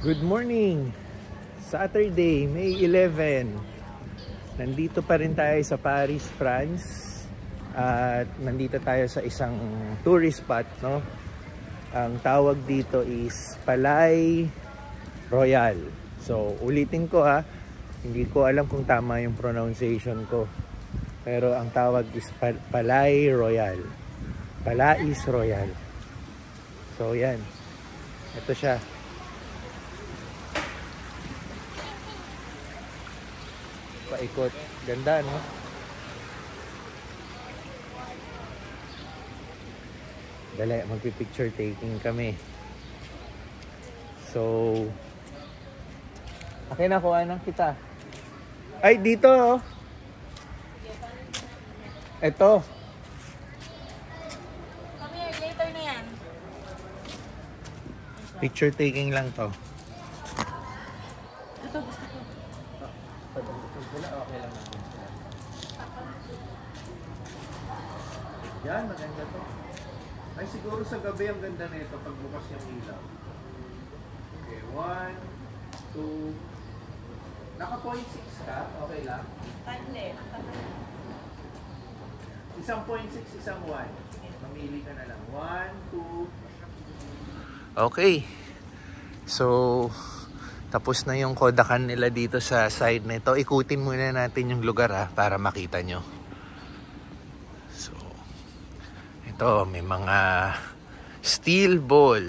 Good morning! Saturday, May 11. Nandito pa rin tayo sa Paris, France. At nandito tayo sa isang tourist spot, no? Ang tawag dito is Palais Royal. So, ulitin ko ha. Hindi ko alam kung tama yung pronunciation ko. Pero ang tawag is Palais Royal. Palais Royal. So, yan. Ito siya. Paikot. Ganda, no? Dali, magpipicture taking kami. So, akin na, kuha kita. Ay, dito, oh. Ito. Come here, later na yan. Picture taking lang to. Ito, gusto ko. Okay lang natin. Yan, maganda to. Ay, siguro sa gabi ang ganda nito pag bukas yung ilaw. Okay, 1, 2. Naka 0.6 ka? Okay lang? Table. Isang 0.6, isang 1. Mamili ka na lang. 1, 2. Okay. So, tapos na yung kodakan nila dito sa side na ito. Ikutin muna natin yung lugar ha, para makita nyo. So, ito may mga steel ball.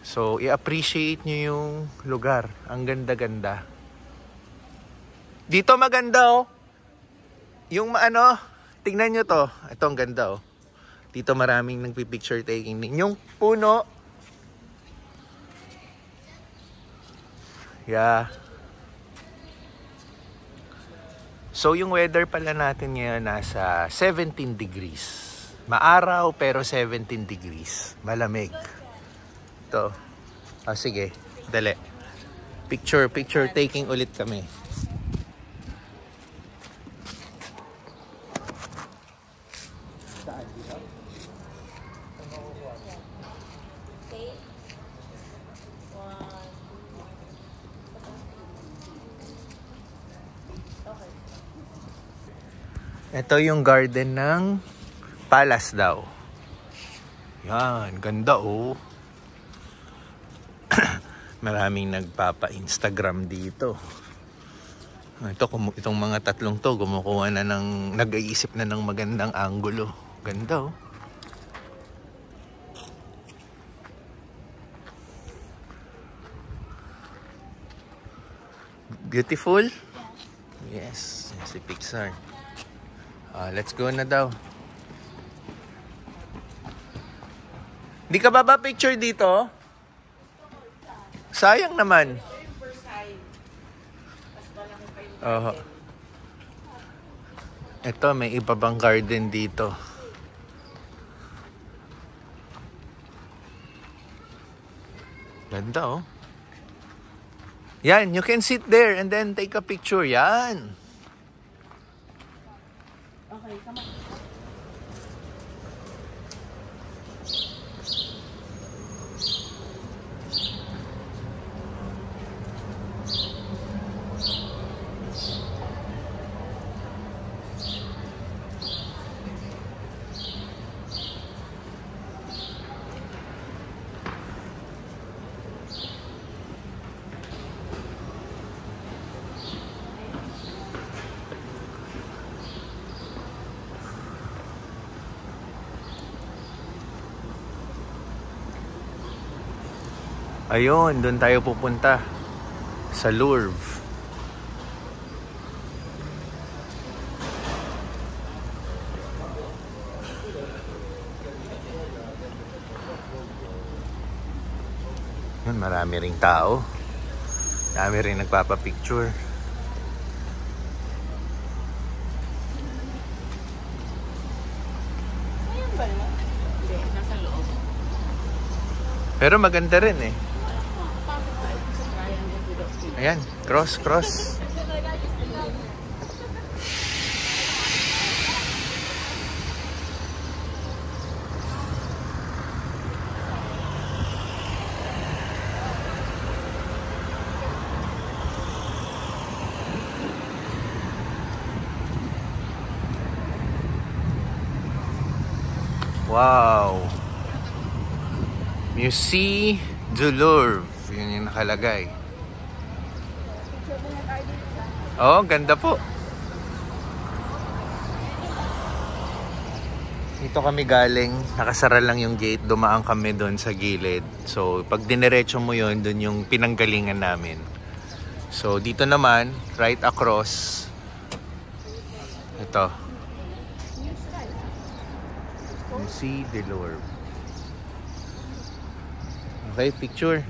So, i-appreciate nyo yung lugar. Ang ganda-ganda. Dito maganda oh. Yung ano, tingnan nyo to. Ito ang ganda oh. Dito maraming nagpipicture taking. Yung puno. Yeah. So yung weather pala natin ngayon nasa 17 degrees. Maaraw pero 17 degrees. Malamig. Ito. Ah, sige. Dali. Picture taking ulit kami. Ito yung garden ng palace daw. Yan, ganda oh. Maraming nagpapa-Instagram dito. Itong mga tatlong to, gumukuha na ng, nag-iisip na ng magandang anggulo. Ganda oh. Beautiful? Yes, si Pixar. Let's go na daw. Di ka ba picture dito? Sayang naman. Ito, may iba bang garden dito. Ganda oh. Yan, you can sit there and then take a picture. Yan. Okay, come on. Ayun, doon tayo pupunta. Sa Louvre. Yun, marami ring tao. Marami ring nagpapapicture. Ayan ba naman? Hindi, nasa loob. Pero maganda rin eh. Ayan, cross. Wow! Musée du Louvre. Yun yung nakalagay. Oh, ganda po. Dito kami galing. Nakasara lang yung gate. Dumaan kami doon sa gilid. So, pag diniretso mo yun, doon yung pinanggalingan namin. So, dito naman, right across. Ito. Musée du Louvre. Okay, picture.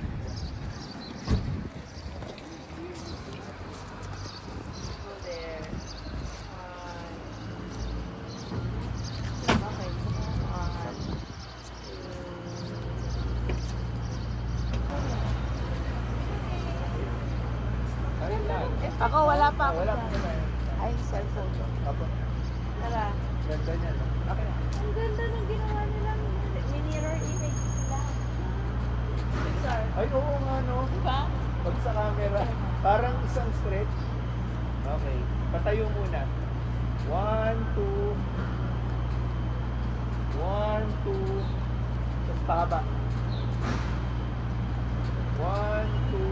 Ako, wala pa ako. Wala pa. Ay, cellphone ko. Apo. Tara. Ganda niya, no? Okay. Ang ganda ng ginawa nilang mirror image nila. Ay, oo nga, no? Diba? Pag sa camera, parang isang stretch. Okay. Patayo muna. 1, 2. 1, 2. Tapos pahaba. 1, 2.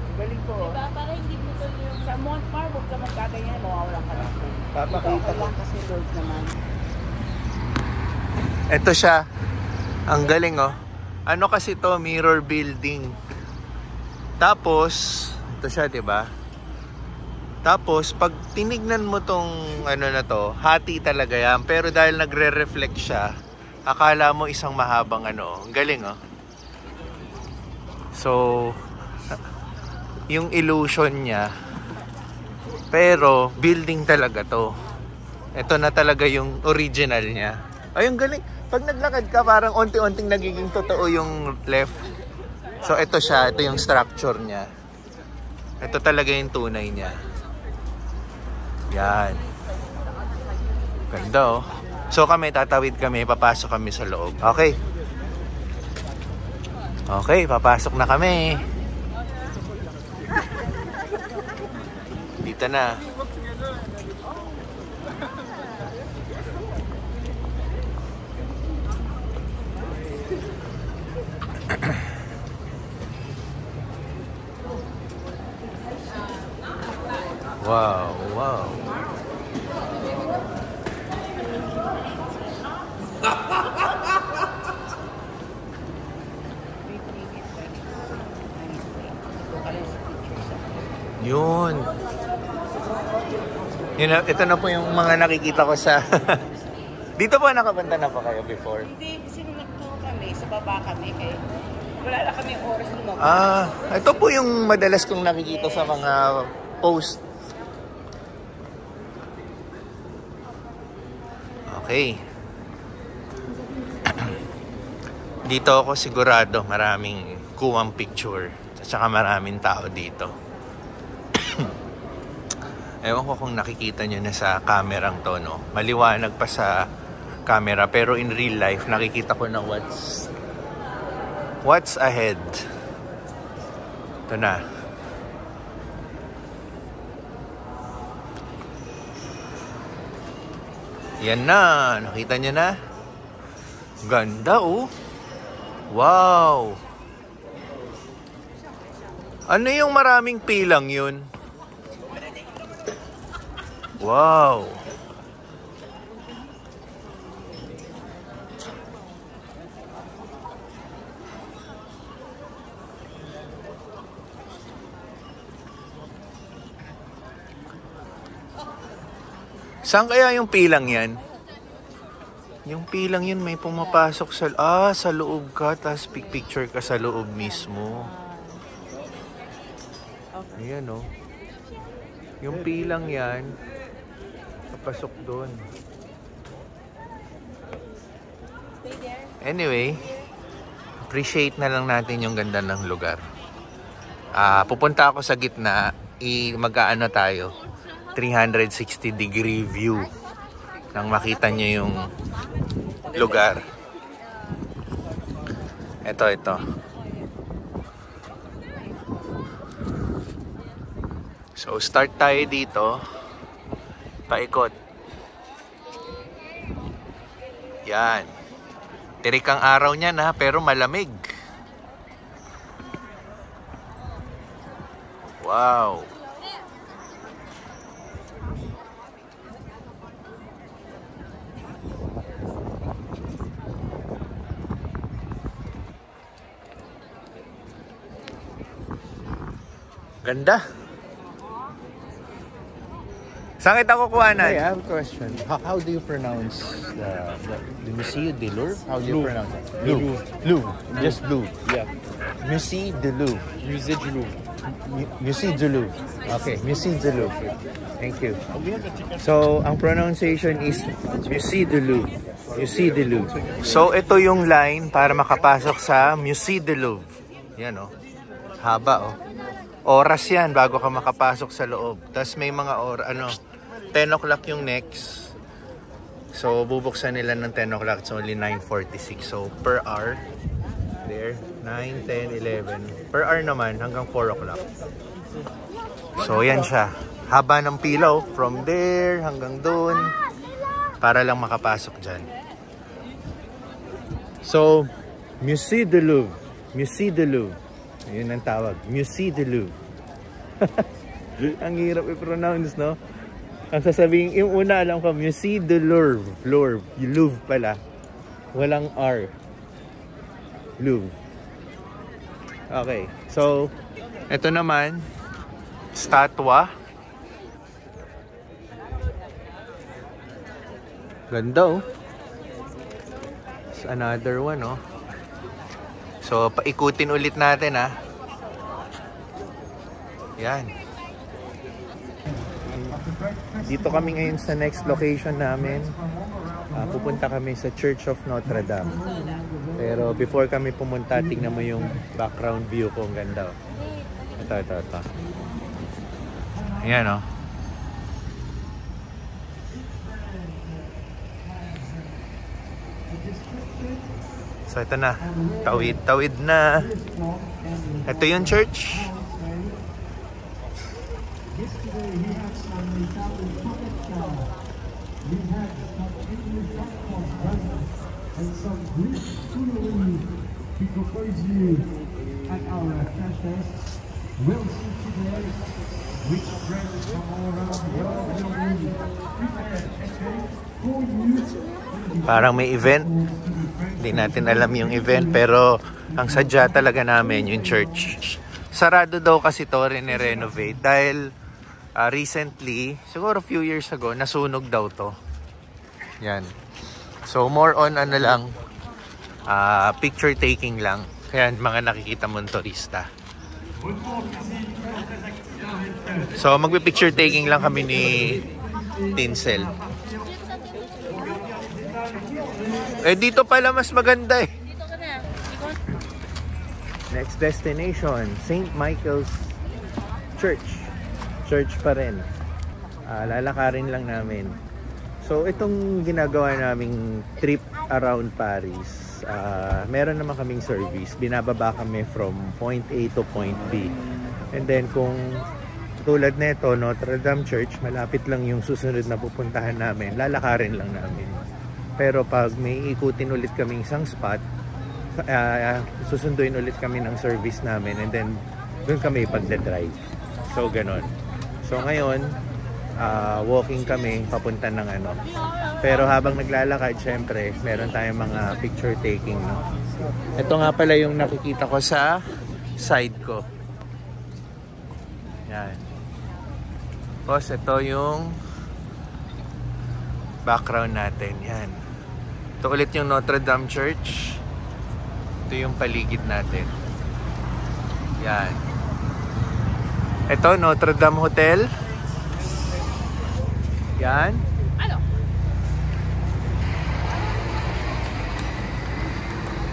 Ang galing ko. Diba? Para hindi mo to yung... Sa Montmar, huwag ka magkaganyan. Mawawala ka na. Papakita ko. Wala kasi Lord naman. Ito siya. Ang galing, oh. Ano kasi to? Mirror building. Tapos, ito siya, diba? Tapos, pag tinignan mo tong ano na to, hati talaga yan. Pero dahil nagre-reflect siya, akala mo isang mahabang ano. Ang galing, oh. So, yung illusion niya, pero building talaga to. Ito na talaga yung original niya. Ay, ang galing. Pag naglakad ka, parang unti-unting nagiging totoo yung left. So, ito siya. Ito yung structure niya. Ito talaga yung tunay niya. Yan. Ganda, oh. So, kami, tatawid kami. Papasok kami sa loob. Okay. Okay, papasok na kami. Dito na. Wow, wow. Yun. Ito na po yung mga nakikita ko sa... Dito po nakabanta na pa kayo before? Hindi, kasi nung nagturo kami, sa baba kami, kaya wala na kami oras lumabas. Ah, ito po yung madalas kong nakikita sa mga post. Okay. Dito ako sigurado maraming kuwang picture at saka maraming tao dito. Ewan ko kung nakikita nyo na sa kamerang to, no? Maliwanag pa sa camera, pero in real life nakikita ko na what's ahead. Ito na. Yan na, nakita nyo na? Ganda, oh. Wow. Ano yung maraming pilang yun? Wow. Saan kaya yung pilang yan? Yung pilang yun may pumapasok sa... sa loob ka, tapos picture ka sa loob mismo. Ayan, oh. Yung pilang yan, papasok doon. Anyway, appreciate na lang natin yung ganda ng lugar. Pupunta ako sa gitna, mag-aano tayo, 360 degree view nang makita nyo yung lugar. Ito. So, start tayo dito. Paikot. Yan. Tirik ang araw niyan ha, pero malamig. Wow. Ganda. Saan kita kukuha na? Hey, I have a question. How do you pronounce the Musée du Louvre? How do you pronounce it? Louvre. Louvre. Just Louvre. Yeah. Musée du Louvre. Musée du Louvre. Musée du Louvre. Okay, Musée du Louvre. Thank you. So, ang pronunciation is Musée du Louvre. Musée du Louvre. So, ito yung line para makapasok sa Musée du Louvre. Yan oh. Haba oh. Oras yan bago ka makapasok sa loob. Tapos may mga 10 o'clock yung next. So, bubuksan nila ng 10 o'clock. It's only 9:46. So, per hour. There. 9, 10, 11. Per hour naman hanggang 4 o'clock. So, yan siya. Haba ng pila oh. From there hanggang doon. Para lang makapasok dyan. So, Musée du Louvre. Musée du Louvre. Yun ang tawag. Musée du Louvre. Ang hirap i-pronounce, no? Ang sasabihin, yung una alam ko, Musée du Louvre. Louvre. Yung Louvre pala. Walang R. Louvre. Okay. So, ito naman, statwa. Ganda, oh. It's another one, oh. So, paikutin ulit natin, ha. Yan. Dito kami ngayon sa next location namin. Pupunta kami sa Church of Notre Dame. Pero before kami pumunta, tingnan mo yung background view ko. Ang ganda. Ito. Ayan, oh. So, ito na. Tawid na. Ito yung church. Parang may event. Hindi natin alam yung event, pero ang sadya talaga namin yung church. Sarado daw kasi to, renovate dahil recently, siguro few years ago, nasunog daw to. Yan. So more on ano lang, picture taking lang. Kaya mga nakikita mong turista. So magpi-picture taking lang kami ni Tinsel. Dito pala mas maganda eh. Dito ka na. Next destination, St. Michael's Church. Church pa rin. Lalakarin lang namin. So, itong ginagawa naming trip around Paris, meron naman kaming service. Binababa kami from point A to point B. And then, kung tulad nito, Notre Dame Church, malapit lang yung susunod na pupuntahan namin. Lalakarin lang namin. Pero pag may ikutin ulit kaming isang spot, susunduin ulit kami ng service namin and then doon kami pagdadrive. So, ganon. So, ngayon, walking kami papunta ng ano. Pero habang naglalakad, syempre, meron tayong mga picture taking, no? Ito nga pala yung nakikita ko sa side ko. Yan. Tapos, ito yung background natin. Yan. Ito ulit yung Notre Dame Church. Ito yung paligid natin. Yan. Ito, Notre Dame Hotel. Yan. Ano?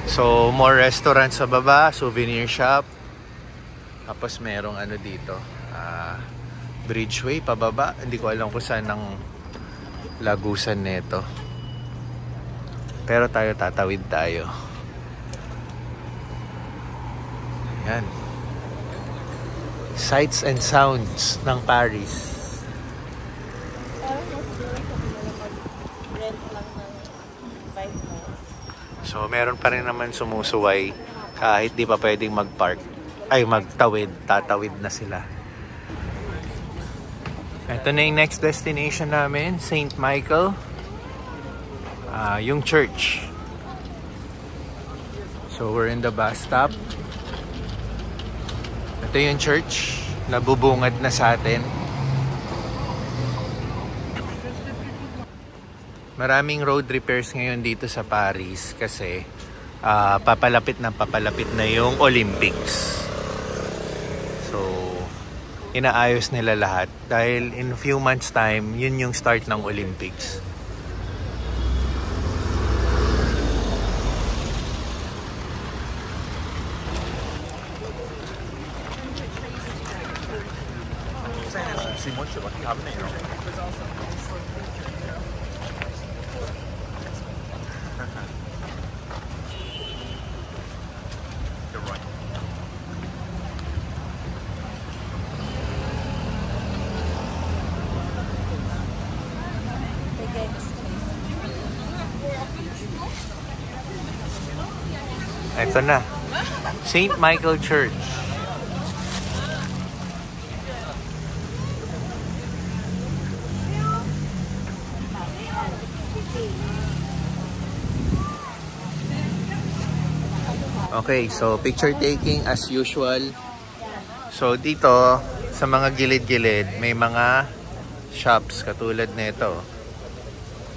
So, more restaurants sa baba, souvenir shop. Tapos merong ano dito, bridgeway pababa. Hindi ko alam kung saan ang lagusan nito. Pero tayo tatawid tayo. Yan. Sights and sounds ng Paris. Parang mas rent lang ng 5 So meron pa rin naman sumusuway kahit di pa pwedeng mag-park. Ay, magtawid. Tatawid na sila. Ito na yung next destination namin, St. Michael. Yung church. So we're in the bus stop. Ito yung church. Nabubungad na sa atin. Maraming road repairs ngayon dito sa Paris kasi papalapit na yung Olympics. So, inaayos nila lahat dahil in a few months time, yun yung start ng Olympics. Ito na. St. Michael Church. Okay, so picture taking as usual. So dito, sa mga gilid-gilid, may mga shops katulad nito.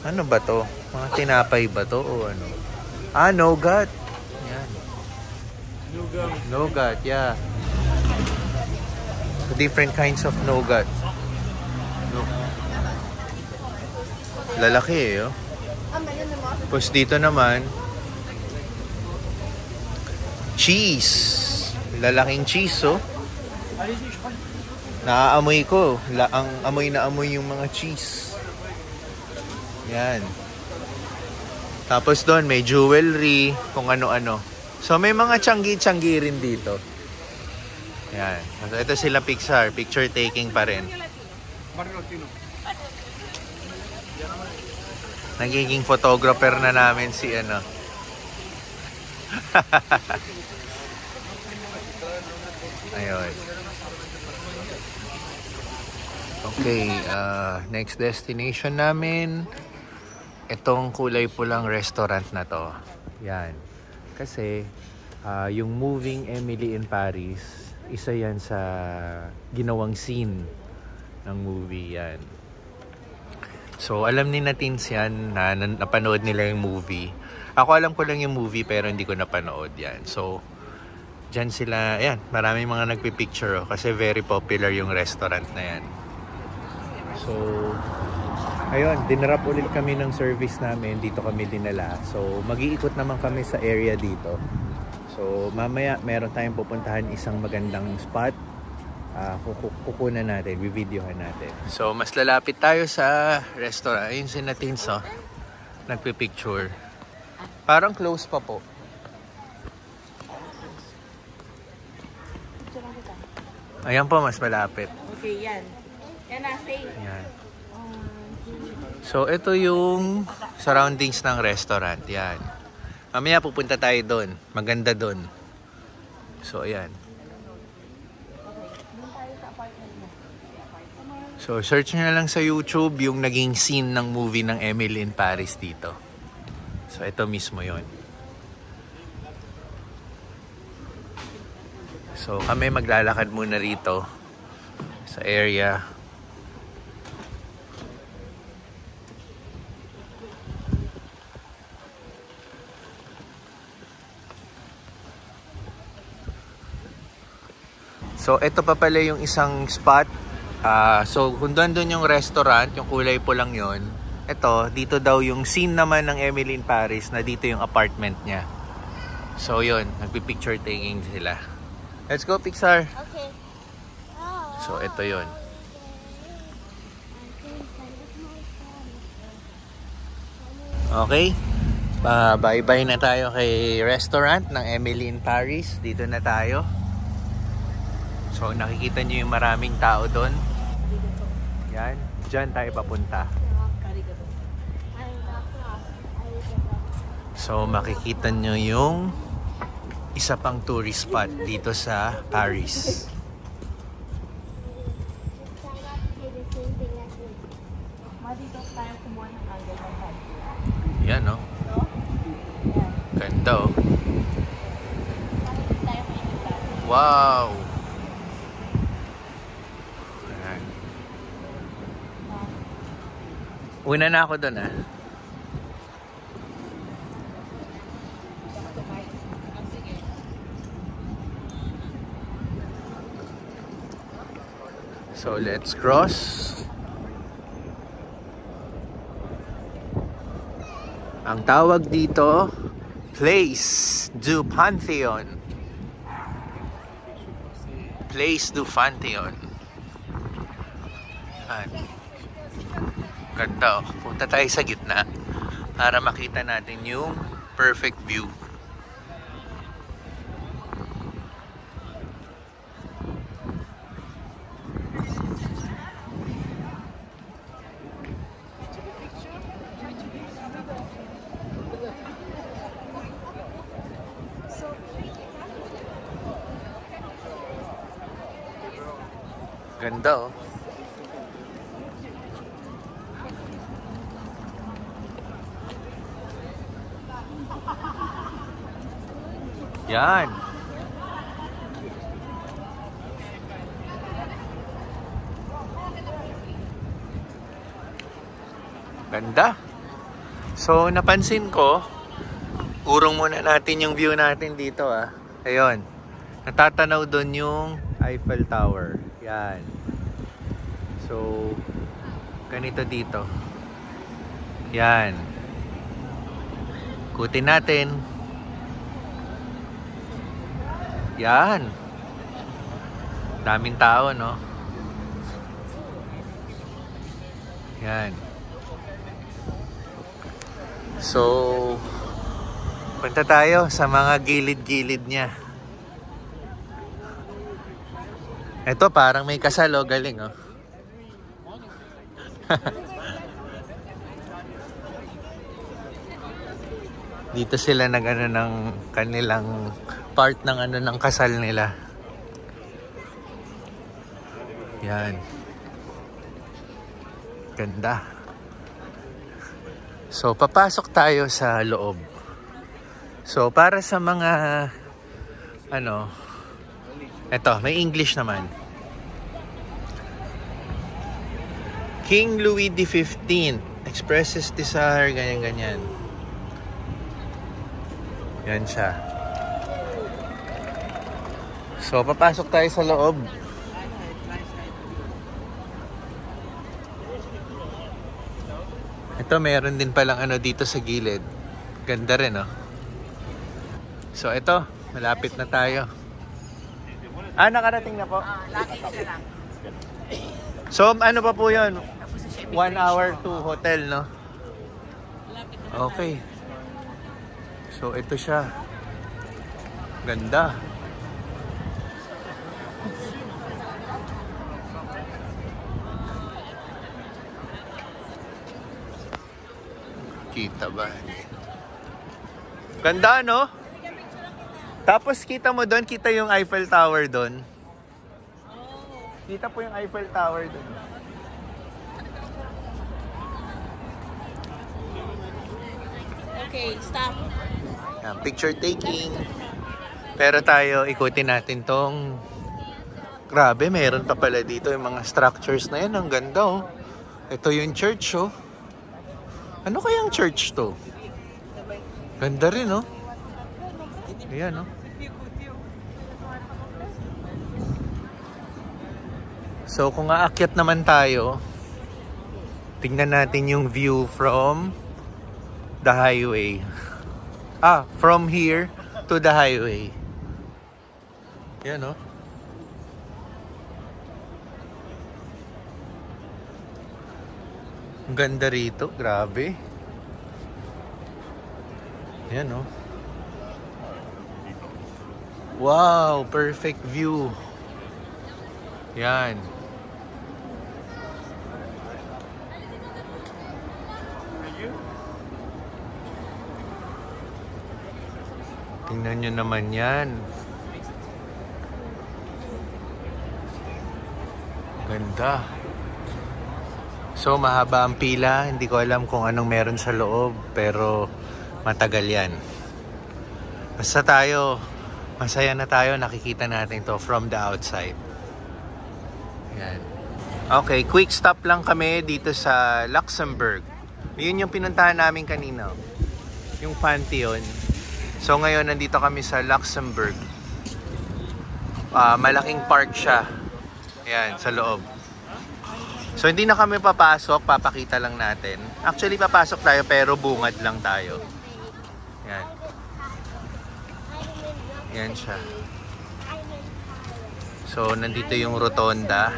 Ano ba to? Mga tinapay ba to o ano? Nougat. Yan. Nougat, yeah. So, different kinds of nougat. Look. Lalaki eh, oh. Tapos dito naman, cheese. Lalaking cheese, oh. Naaamoy ko. Ang amoy na amoy yung mga cheese. Yan. Tapos doon may jewelry, kung ano-ano. So may mga tiyanggi-tiyanggi rin dito. Yan. So, ito sila Pixar. Picture taking pa rin. Nagiging photographer na namin si ano. Ayun. Okay, next destination namin, itong kulay pulang restaurant na to. Yan. Kasi yung Moving Emily in Paris, isa yan sa ginawang scene ng movie yan. So alam ni Natins yan na napanood nila yung movie. Ako alam ko lang yung movie pero hindi ko napanood yan. So dyan sila, ayan, maraming mga nagpipicture kasi very popular yung restaurant na yan. So, ayun, dinarap ulit kami ng service namin. Dito kami dinala. So, mag-iikot naman kami sa area dito. So, mamaya meron tayong pupuntahan isang magandang spot. Kukunan natin, videohan natin. So, mas lalapit tayo sa restaurant. Ayun si Natins, oh. Nagpipicture. Parang close pa po. Ayan po, mas malapit. Okay, yan. Yan na, stay. Yan. So, ito yung surroundings ng restaurant. Yan. Mamaya pupunta tayo doon. Maganda doon. So, ayan. So, search nyo na lang sa YouTube yung naging scene ng movie ng Emily in Paris dito. So, ito mismo yon. So, kami maglalakad muna rito sa area. So, ito pa pala yung isang spot. So, kung doon yung restaurant, yung kulay po lang yon. Ito, dito daw yung scene naman ng Emily in Paris na dito yung apartment niya. So, yun. Nagpipicture taking sila. Let's go, Pixar. Okay. So, ito yun. Okay. Bye-bye na tayo kay restaurant ng Emily in Paris. Dito na tayo. So, nakikita nyo yung maraming tao doon. Yan. Diyan tayo papunta. So makikita nyo yung isa pang tourist spot dito sa Paris. Yan, no? Ganda, oh. Wow! Ayan. Una na ako doon, ah. So let's cross. Ang tawag dito, Place du Panthéon. Place du Panthéon. Ganda, oh. Punta tayo sa gitna para makita natin yung perfect view. Ganda, oh. Yan. Ganda. So, napansin ko, urong muna natin yung view natin dito, ah. Ayun. Natatanaw doon yung Eiffel Tower. Yan. So, ganito dito. Yan. Ikutin natin. Yan. Daming tao, no? Yan. So, punta tayo sa mga gilid-gilid niya. Ito parang may kasal, oh. Galing, oh. Dito sila nag-ano ng kanilang part ng ano ng kasal nila. Yan. Ganda. So, papasok tayo sa loob. So, para sa mga ano, eto, may English naman. King Louis XV expresses desire, ganyan-ganyan. Yan siya. So, papasok tayo sa loob. Ito, meron din palang ano dito sa gilid. Ganda rin, oh. So, ito, malapit na tayo. Nakarating na po? Lagi na lang. So, ano pa po yun? 1 hour to hotel, no? Okay. So, ito siya. Ganda. Kita ba? Ganda, no? Tapos kita mo doon, kita yung Eiffel Tower doon. Kita po yung Eiffel Tower doon. Okay, stop. Yan, picture taking. Pero tayo, ikutin natin tong... Grabe, meron pa pala dito yung mga structures na yan. Ang ganda, oh. Ito yung church, oh. Ano kayang church to? Ganda rin, oh. Ayan, oh. So, kung aakyat naman tayo, tingnan natin yung view from the highway. From here to the highway. Ayan, oh. Ang ganda rito, grabe. Ayan, oh. Wow, perfect view. Yan. Tingnan nyo naman yan. Ganda. So, mahaba ang pila. Hindi ko alam kung anong meron sa loob, pero matagal yan. Basta tayo, masaya na tayo. Nakikita natin to from the outside. Yan. Okay, quick stop lang kami dito sa Luxembourg. Yun yung pinuntahan namin kanina. Yung Pantheon. So, ngayon, nandito kami sa Luxembourg. Malaking park siya. Yan, sa loob. So, hindi na kami papasok. Papakita lang natin. Actually, papasok tayo pero bungad lang tayo. Yan. Yan siya. So, nandito yung rotonda.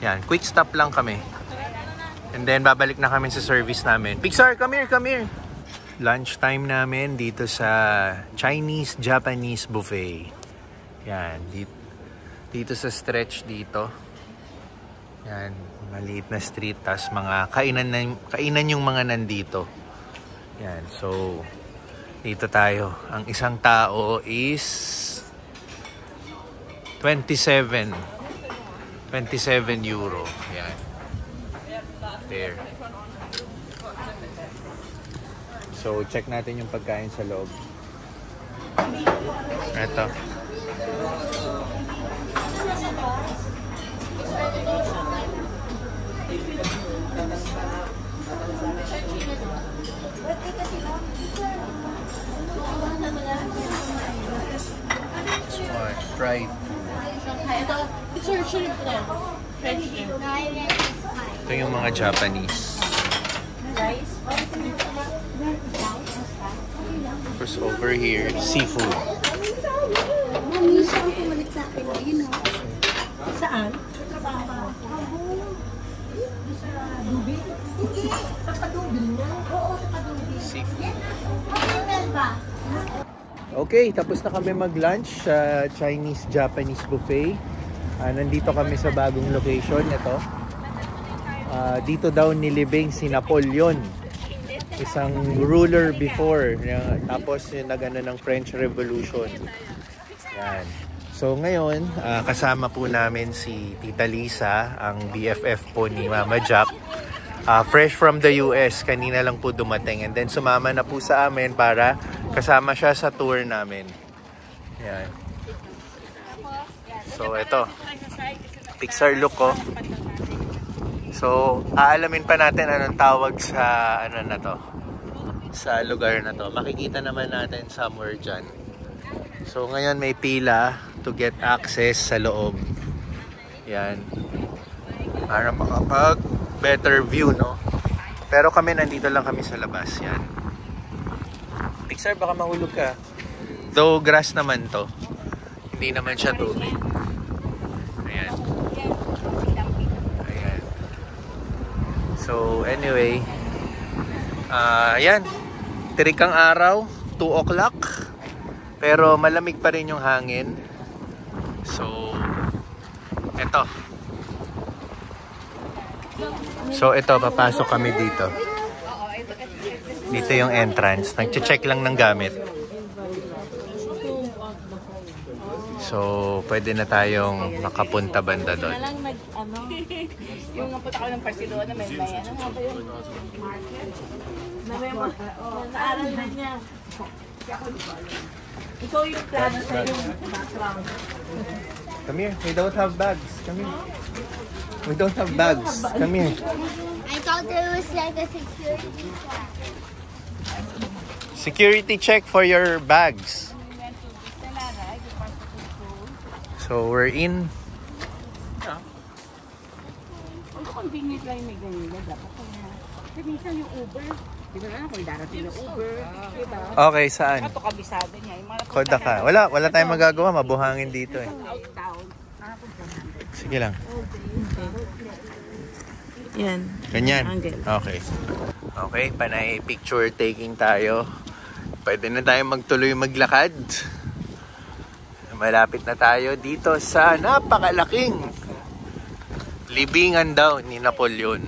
Yan. Quick stop lang kami. And then, babalik na kami sa service namin. Pixar, come here, come here! Lunch time namin dito sa Chinese-Japanese buffet. Yan. Dito sa stretch dito. Yan, maliit na street, tas mga kainan yung mga nandito. Yan, so dito tayo. Ang isang tao is 27 euro. Yan. There. So check natin yung pagkain sa loob. Ito. Fried food. Ito yung mga Japanese. First over here, seafood. Saan? Seafood. Okay, tapos na kami mag-lunch sa Chinese-Japanese buffet. Nandito kami sa bagong location. Ito. Dito daw nilibing si Napoleon. Isang ruler before. Tapos yung nagana ng French Revolution. Yan. So ngayon, kasama po namin si Tita Lisa, ang BFF po ni Mama Jack. Fresh from the US, kanina lang po dumating. And then sumama na po sa amin para kasama siya sa tour namin. Yan. So ito, Pixar look ko. So aalamin pa natin anong tawag sa ano na to, sa lugar na to. Makikita naman natin somewhere dyan. So ngayon may pila to get access sa loob. Yan. Para makapag better view, no? Pero kami nandito lang kami sa labas. Yan. Pixar, baka mahulog ka. Though grass naman to. Hindi naman siya tubig. Ayan. Ayan. So anyway, yan. Tirik ang araw, 2 o'clock. Pero malamig pa rin yung hangin. So eto. So ito, papasok kami dito. Dito yung entrance. Nag-check lang ng gamit. So pwede na tayong makapunta banda doon. Yung napunta ko ng Barcelona, may ano nga ba yun? Naaral na niya. Ikaw yung plano sa yung background. Come here, we don't have bags. Come here. We don't have bags. Come here. I thought there was like a security check. Security check for your bags. So we're in. Ang convenient lang may ganyan. Dapat ko na. Kasi minsan yung Uber. Di ba na kung darating yung Uber. Diba? Okay, saan? Ito kabisado niya. Koda ka. Wala tayong magagawa. Mabuhangin dito eh. Out-town. Sige lang. Yan. Ganyan? Okay. Okay, panay picture taking tayo. Pwede na tayo magtuloy maglakad. Malapit na tayo dito sa napakalaking libingan daw ni Napoleon.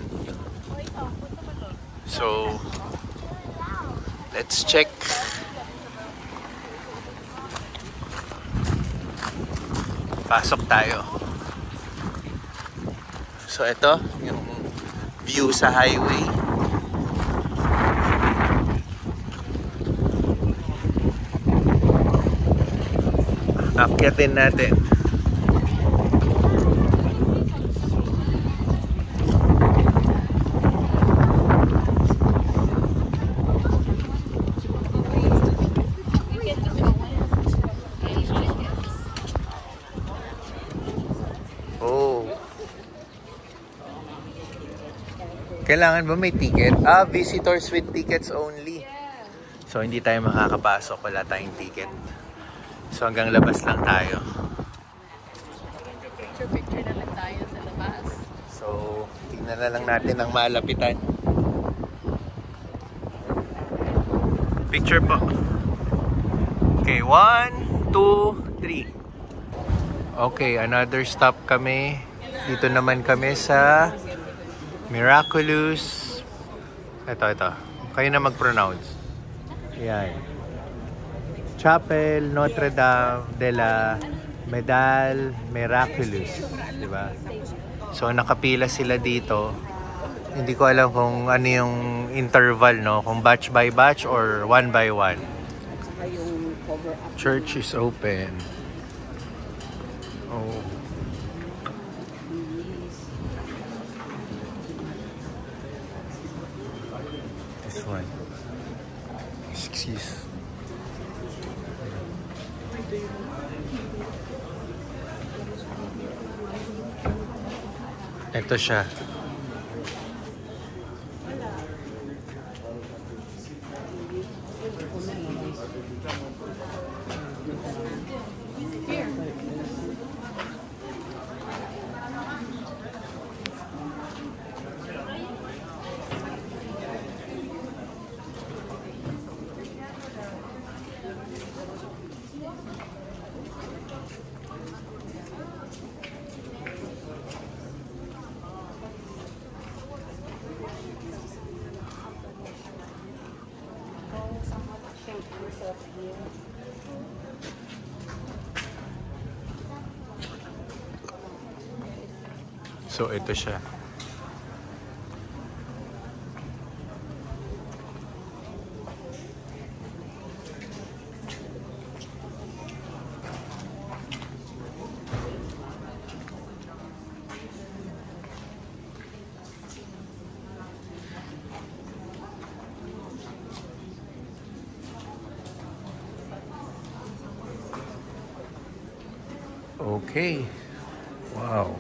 So, let's check Pasok tayo. So ito, yung view sa highway. Akyatin natin. Kailangan ba may ticket? Visitors with tickets only. So, hindi tayo makakapasok. Wala tayong ticket. So, hanggang labas lang tayo. Picture na lang tayo sa labas. So, tingnan na lang natin ang malapitan. Picture po. Okay, 1, 2, 3. Okay, another stop kami. Dito naman kami sa Miraculous. Ito. Kayo na mag-pronounce. Yan. Chapel Notre Dame de la Medal Miraculous. Diba? So, nakapila sila dito. Hindi ko alam kung ano yung interval, no? Kung batch by batch or one by one. Church is open. Oh. This one. Excuse. Ito siya. So, ito siya. Okay. Wow.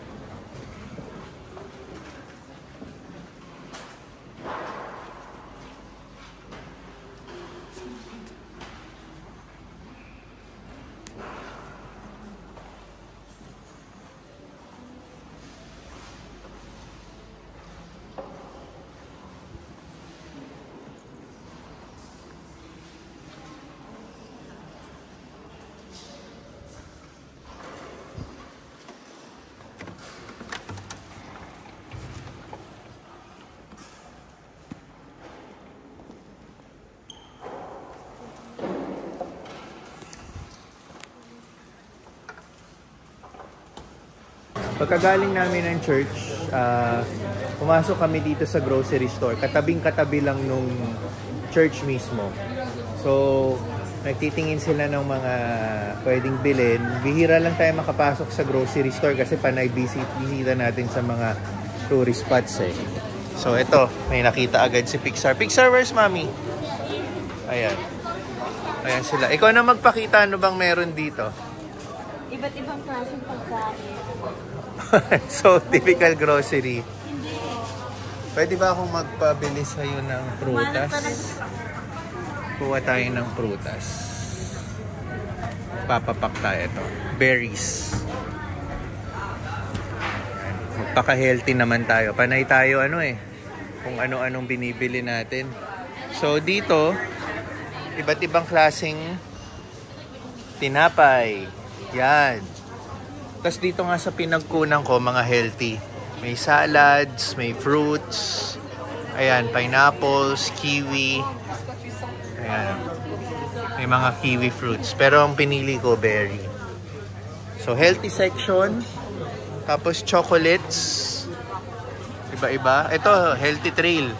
Pagkagaling namin ng church, pumasok kami dito sa grocery store. Katabing-katabi lang nung church mismo. So, nagtitingin sila ng mga pwedeng bilhin. Bihira lang tayo makapasok sa grocery store kasi panay bisita natin sa mga tourist spots eh. So, ito. May nakita agad si Pixar. Pixar, where's mommy? Ayan. Ayan sila. Ikaw na magpakita. Ano bang meron dito? Iba't ibang klaseng pagkain. So, typical grocery. Pwede ba akong magpabili sa'yo ng prutas? Kuha tayo ng prutas. Papapak tayo ito. Berries. Magpaka-healthy naman tayo. Panay tayo kung ano-anong binibili natin. So, dito, iba't ibang klaseng tinapay. Yan. Tapos dito nga sa pinagkunan ko, mga healthy. May salads, may fruits. Ayan, pineapples, kiwi. Ayan. May mga kiwi fruits. Pero ang pinili ko, berry. So, healthy section. Tapos, chocolates. Iba-iba. Ito, healthy trail.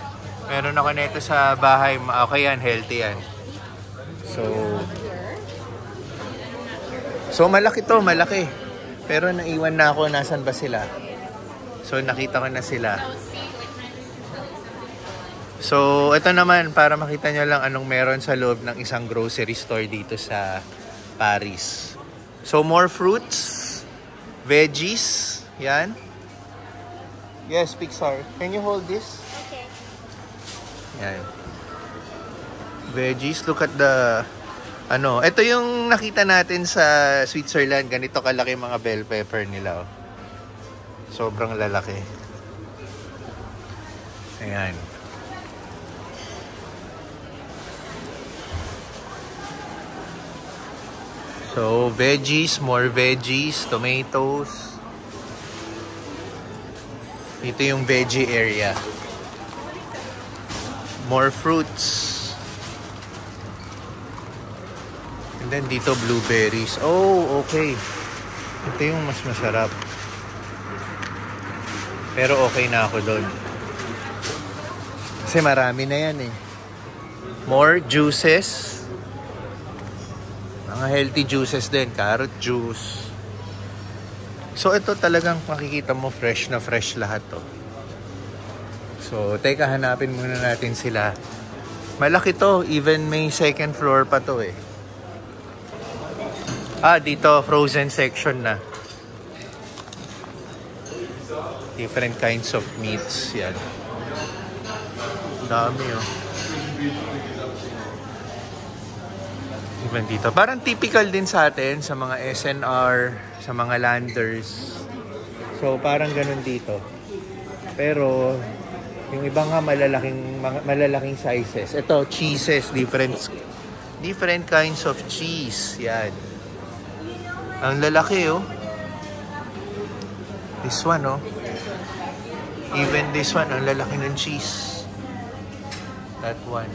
Meron ako nito sa bahay. Okay yan, healthy yan. So malaki to, malaki. Pero naiwan na ako, nasan ba sila? So, nakita ko na sila. So, ito naman, para makita nyo lang anong meron sa loob ng isang grocery store dito sa Paris. So, more fruits, veggies, yan. Yes, Pixar. Can you hold this? Okay. Yan. Veggies, look at the... ito yung nakita natin sa Switzerland. Ganito kalaki mga bell pepper nila. Oh. Sobrang lalaki. Ayan. So, veggies, more veggies, tomatoes. Ito yung veggie area. More fruits. And then dito blueberries. Oh, okay. Ito yung mas masarap. Pero okay na ako doon. Kasi marami na yan eh. More juices. Mga healthy juices din. Carrot juice. So ito talagang makikita mo fresh na fresh lahat to. So teka, hanapin muna natin sila. Malaki to. Even may second floor pa to eh. Dito, frozen section na. Different kinds of meats. Yan. Dami, oh. Even dito. Parang typical din sa atin, sa mga SNR, sa mga landers. So, parang ganun dito. Pero, yung iba nga malalaking sizes. Ito, cheeses. Different kinds of cheese. Yan. Ang lalaki, oh. This one, oh. Even this one, ang lalaki ng cheese. That one.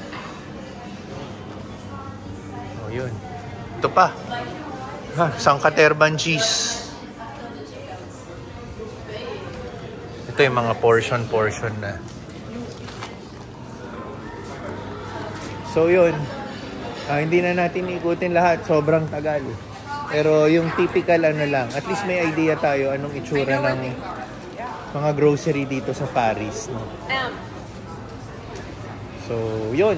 Oh, yun. Ito pa. Sangkaterban cheese. Ito yung mga portion na. So, yun. Hindi na natin ikutin lahat. Sobrang tagal. Pero yung typical lang, at least may idea tayo anong itsura ng mga grocery dito sa Paris, no? So, yun.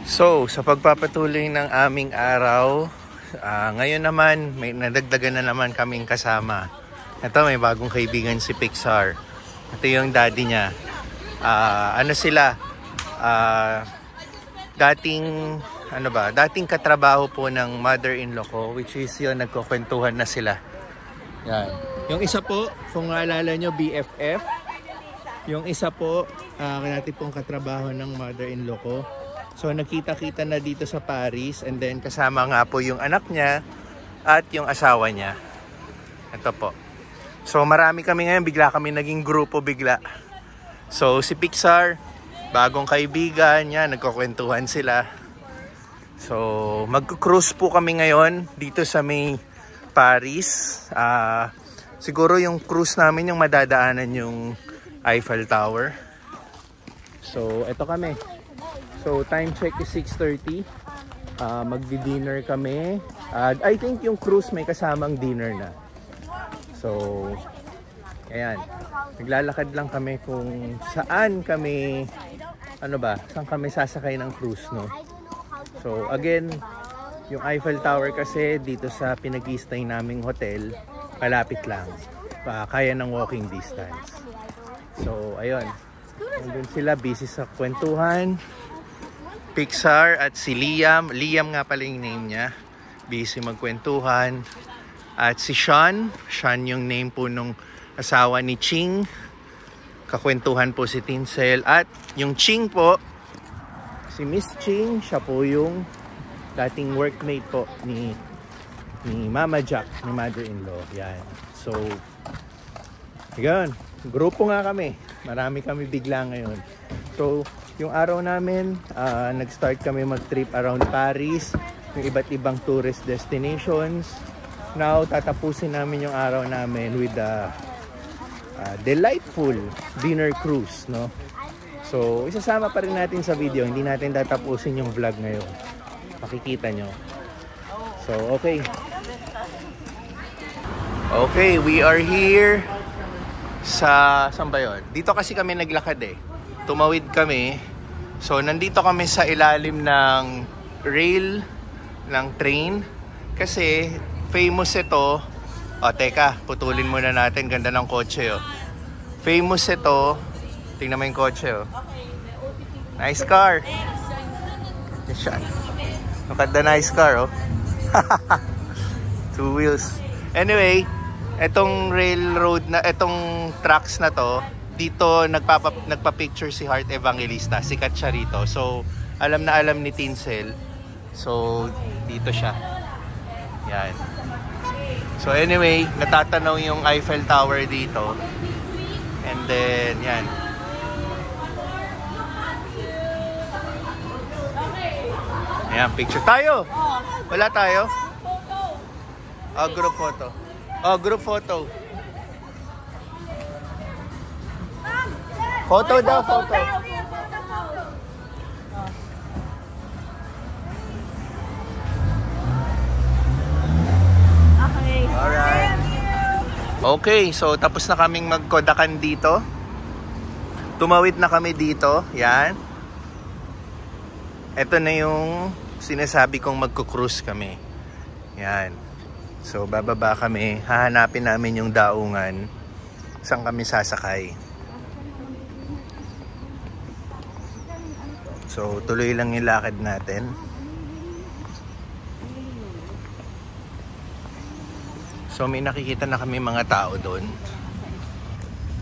So, sa pagpapatuloy ng aming araw, ngayon naman, may nadagdagan na naman kaming kasama. Ito, may bagong kaibigan si Pixar. Ito yung daddy niya. Dating katrabaho po ng mother-in-law ko, which is yun, nagkukwentuhan na sila. Yan. Yung isa po, kung naalala nyo, BFF. Yung isa po, natin pong katrabaho ng mother-in-law ko. So, nakita-kita na dito sa Paris. And then, kasama nga po yung anak niya at yung asawa niya. Ito po. So, marami kami ngayon. Bigla kami naging grupo bigla. So, si Pixar, bagong kaibigan niya, nagkukwentuhan sila. So, mag-cruise po kami ngayon dito sa may Paris. Siguro yung cruise namin yung madadaanan yung Eiffel Tower. So, eto kami. So, time check is 6:30. Magdi-dinner kami. I think yung cruise may kasamang dinner na. So, ayan. Naglalakad lang kami kung saan kami, saan kami sasakay ng cruise, no? So, again, yung Eiffel Tower kasi dito sa pinag-i-stay naming hotel, malapit lang. Kaya ng walking distance. So, ayun. Nandun sila, busy sa kwentuhan. Pixar at si Liam. Liam nga pala yung name niya. Busy magkwentuhan. At si Sean. Sean yung name po nung asawa ni Ching. Kakwentuhan po si Tinsel. At yung Ching po, si Miss Ching, siya po yung dating workmate po ni Mama Jack, ni mother-in-law. Yan. So, yun. Grupo nga kami. Marami kami bigla ngayon. So, yung araw namin, nag-start kami mag-trip around Paris, yung iba't ibang tourist destinations. now tatapusin namin yung araw namin with a delightful dinner cruise, no? So isasama pa rin natin sa video, hindi natin tatapusin yung vlog ngayon, makikita nyo. So okay, we are here sa, saan ba yun? Dito kasi kami naglakad eh, tumawid kami. So nandito kami sa ilalim ng rail ng train kasi famous ito. O teka, putulin muna natin, ganda ng kotse oh. Famous ito, tingnan mo yung kotse oh. Nice car. Look at the nice car oh. 2 wheels. Anyway, etong railroad na, etong tracks na to, dito nagpa-picture si Heart Evangelista, sikat siya rito. So, alam na alam ni Tinsel. So, dito siya. Yan. So, anyway, natatanaw yung Eiffel Tower dito. And then, yan. Ayan, picture. Tayo! Wala tayo? Oh, group photo. Oh, group photo. Photo daw, photo. Okay. Alright. Okay, so tapos na kaming magkodakan dito. Tumawid na kami dito. Yan. Ito na yung sinasabi kong magko-cruise kami. Yan. So bababa kami. Hahanapin namin yung daungan. Saan kami sasakay. So tuloy lang yung lakad natin. So may nakikita na kami mga tao doon.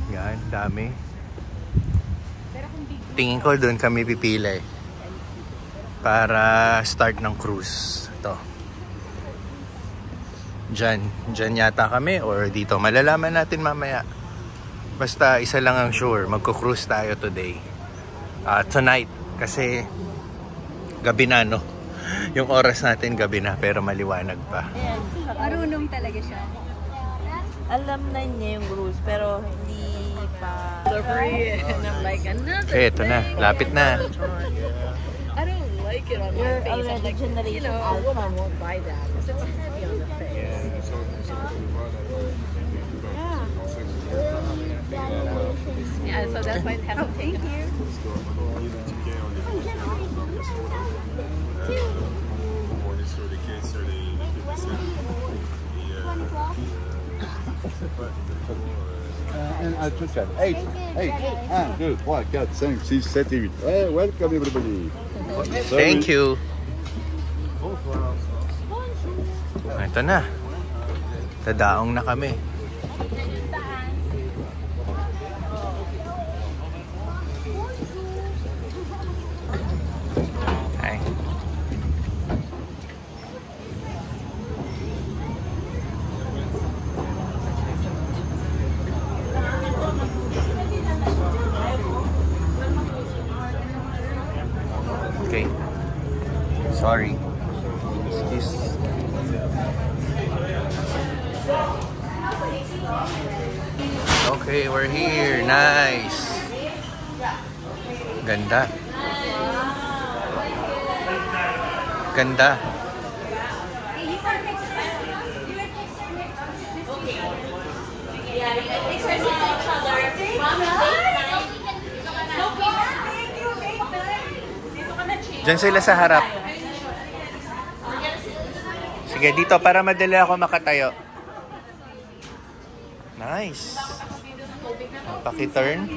Yan, dami. Tingin ko doon kami pipili para start ng cruise. Ito. Diyan yata kami or dito. Malalaman natin mamaya. Basta isa lang ang sure, magko-cruise tayo today. Tonight. Kasi gabi na, no? Yung oras natin gabi na pero maliwanag pa. Marunong talaga siya. Alam na niya yung rules pero hindi pa. And I'm like, another Okay, ito na. Lapit na. I don't like it on my face. I'm like, you know, a woman won't buy that because it's heavy on the face. Yeah, so that's why it has to take here. And I took that. 8, 1, 2, 3, 4, 5, 6, 7, 8. Hey, welcome everybody. Thank you. Ito na. Tadaong na kami. Hi. Okay. Sorry. Excuse. Okay, we're here. Nice. Ganda. Ganda. Diyan sila sa harap. Sige, dito para madali ako makatayo. Nice. Paki-turn.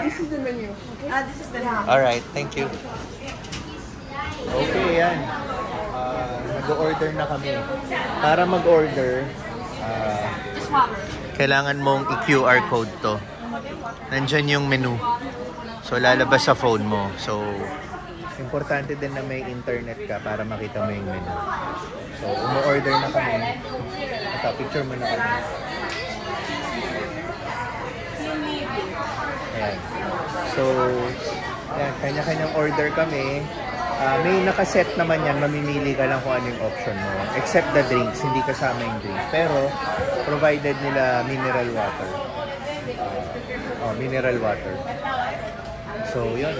This is the menu. This is the menu. Alright, thank you. Okay, yan. Nag-order na kami. Para mag-order, kailangan mong i-QR code to. Nandyan yung menu. So, lalabas sa phone mo. So, importante din na may internet ka para makita mo yung menu. So, umu-order na kami. Picture mo na kami. Ayan. So, ayan, kanya-kanyang order kami. May nakaset naman yan, mamimili ka lang kung ano yung option mo. Except the drinks, hindi kasama yung drinks. Pero, provided nila mineral water. Mineral water. So, yun.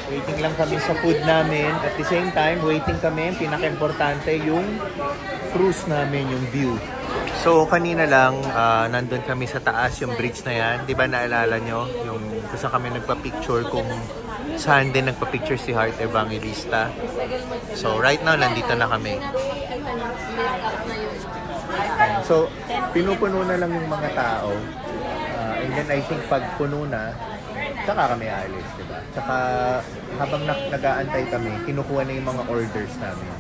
Waiting lang kami sa food namin. At the same time, waiting kami. Pinaka-importante yung cruise namin, yung view. So, kanina lang, nandun kami sa taas, yung bridge na yan. Di ba naalala nyo? Yung gusto kami nagpa-picture kung saan din nagpa-picture si Heart Evangelista. So, right now, nandito na kami. So, pinupuno na lang yung mga tao. And then, I think pag puno na, tsaka kami aalis, diba? Tsaka, habang nag-aantay kami, kinukuha na yung mga orders namin.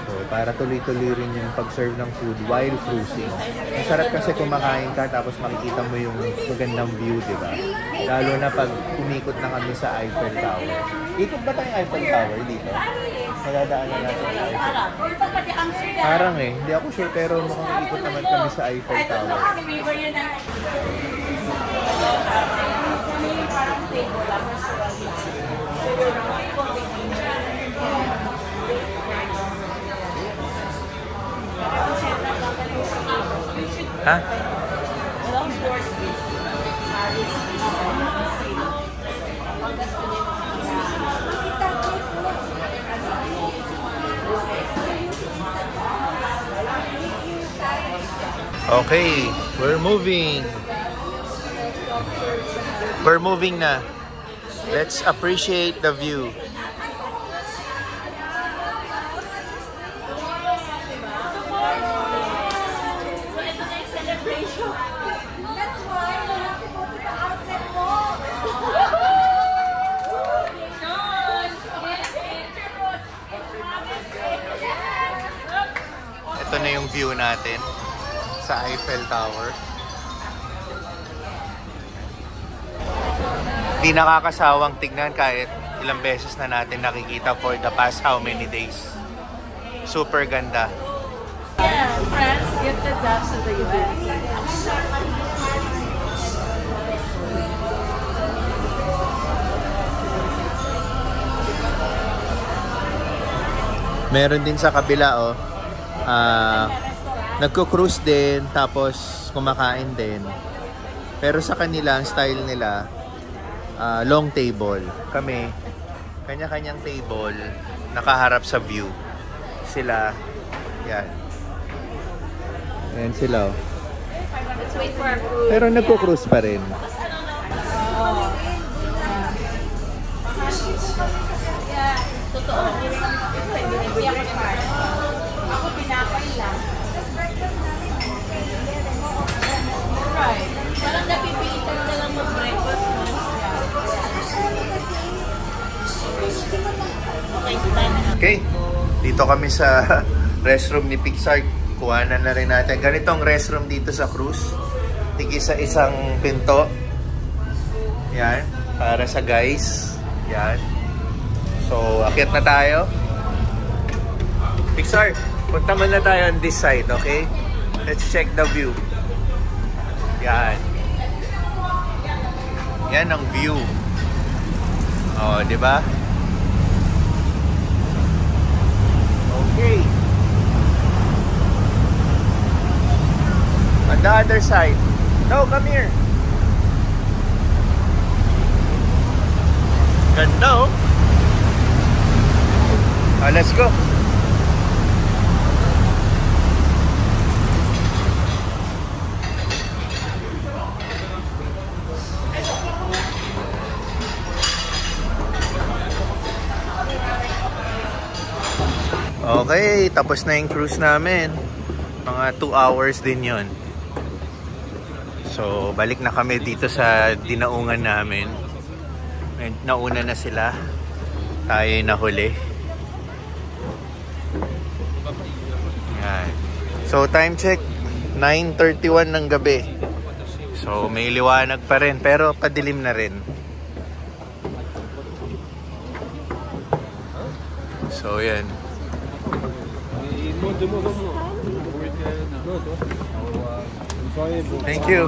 So, para tuloy-tuloy rin yung pag-serve ng food while cruising. Masarap kasi kumakain ka tapos makikita mo yung magandang view, diba? Lalo na pag umikot na kami sa Eiffel Tower. Ikot ba tayong Eiffel Tower dito? Madadaanan natin sa Eiffel. Parang hindi ako sure pero mukhang ikot naman kami sa Eiffel Tower. Ha? Okay, we're moving. We're moving na. Let's appreciate the view. Ito na yung view natin sa Eiffel Tower. Di nakakasawang tignan kahit ilang beses na natin nakikita for the past how many days. Super ganda. Yeah, France gifted that to the event. Meron din sa kabila nagko-cruise din tapos kumakain din. Pero sa kanila ang style nila long table. Kami kanya-kanyang table nakaharap sa view. Sila yan. Ayan sila. Let's wait for our food. Pero nagko-cruise pa rin. Yeah, totoo. Hindi ako smart. Ako pinapay lang. Right. Parang napipilitan na lang mag-breakfast. Okay. Dito kami sa restroom ni Pixar. Kuhanan na rin natin. Ganitong restroom dito sa cruise. Tigisa isang pinto. Yan. Para sa guys. Yan. So, akyat na tayo. Pixar, punta muna tayo on this side, okay? Let's check the view. Yan. Yan ang view. Oh, di ba? Okay. On the other side. No, come here. Ganda, oh. Let's go. Okay, tapos na yung cruise namin. Mga 2 hours din yon. So, balik na kami dito sa dinaungan namin. Nauna na sila. Tayo nahuli. Yan. So, time check. 9:31 ng gabi. So, may liwanag pa rin. Pero, padilim na rin. So, yan. Thank you.